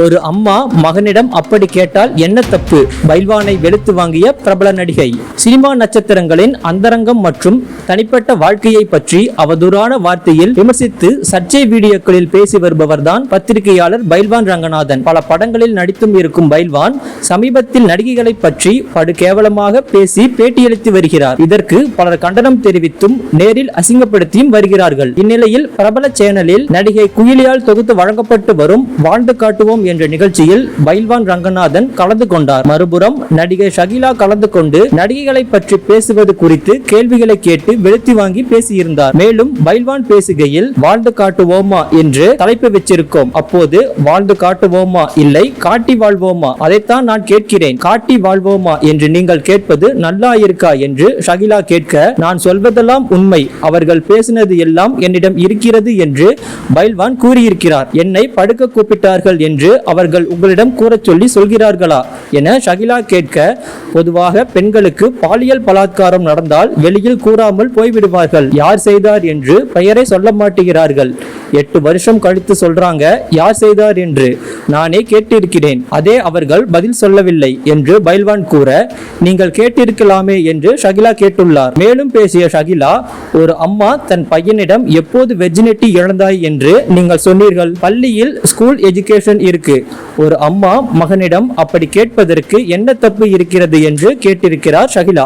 ஒரு அம்மா மகனிடம் அப்படி கேட்டால் என்ன தப்பு? பைல்வானை வெளுத்து வாங்கிய பிரபல நடிகை. சினிமா நட்சத்திரங்களின் அந்தரங்கம் மற்றும் தனிப்பட்ட வாழ்க்கையை பற்றி அவதூறான வார்த்தையில் விமர்சித்து சர்ச்சை வீடியோக்களில் பேசி வருபவர்தான் பத்திரிகையாளர் பைல்வான் ரங்கநாதன். பல படங்களில் நடித்தும் இருக்கும் பைல்வான் சமீபத்தில் நடிகைகளை பற்றி படு கேவலமாக பேசி பேட்டியளித்து வருகிறார். இதற்கு பலர் கண்டனம் தெரிவித்தும் நேரில் அசிங்கப்படுத்தியும் வருகிறார்கள். இந்நிலையில் பிரபல சேனலில் நடிகை குயிலியால் தொகுத்து வழங்கப்பட்டு வரும் வாழ்ந்து காட்டுவோம் என்ற நிகழ்ச்சியில் பைல்வான் ரங்கநாதன் கலந்து கொண்டார். மறுபுறம் நடிகை ஷகிலா கலந்து கொண்டு நடிகைகளை பற்றி பேசுவது குறித்து கேள்விகளை கேட்டு வெளுத்தி வாங்கி பேசியிருந்தார். மேலும் பைல்வான் பேசுகையில் வாழ்ந்து காட்டுவோமா என்று தலைப்பு வச்சிருக்கோம். அப்போது வாழ்ந்து காட்டுவோமா இல்லை காட்டி வாழ்வோமா, அதைத்தான் நான் கேட்கிறேன். காட்டி வாழ்வோமா என்று நீங்கள் கேட்பது நல்லா இருக்கா என்று ஷகிலா கேட்க, நான் சொல்வதெல்லாம் உண்மை, அவர்கள் பேசினது எல்லாம் என்னிடம் இருக்கிறது என்று பைல்வான் கூறியிருக்கிறார். என்னை படுக்க கூப்பிட்டார்கள் என்று அவர்கள் உங்களிடம் கூறச் சொல்லி சொல்கிறார்களா என ஷகிலா கேட்க, பொதுவாக பெண்களுக்கு பாலியல் பலாத்காரம் நடந்தால் வெளியில் கூறாமல் போய்விடுவார்கள். யார் செய்தார் என்று பெயரை சொல்ல மாட்டேங்கிறார்கள். 8 வருஷம் கழித்து சொல்றாங்க யார் செய்தார் என்று. நானே கேட்டிருக்கிறேன், அதே அவர்கள் பதில் சொல்லவில்லை என்று பைல்வான் கூற, நீங்கள் கேட்டிருக்கலாமே என்று ஷகிலா கேட்டுள்ளார். மேலும் பேசிய ஷகிலா, ஒரு அம்மா தன் பையனிடம் எப்போது வெர்ஜினிட்டி இழந்தாய் என்று நீங்கள் சொன்னீர்கள். பள்ளியில் ஸ்கூல் எஜுகேஷன் இருக்கு. ஒரு அம்மா மகனிடம் அப்படி கேட்பதற்கு என்ன தப்பு இருக்கிறது என்று கேட்டிருக்கிறார் ஷகிலா.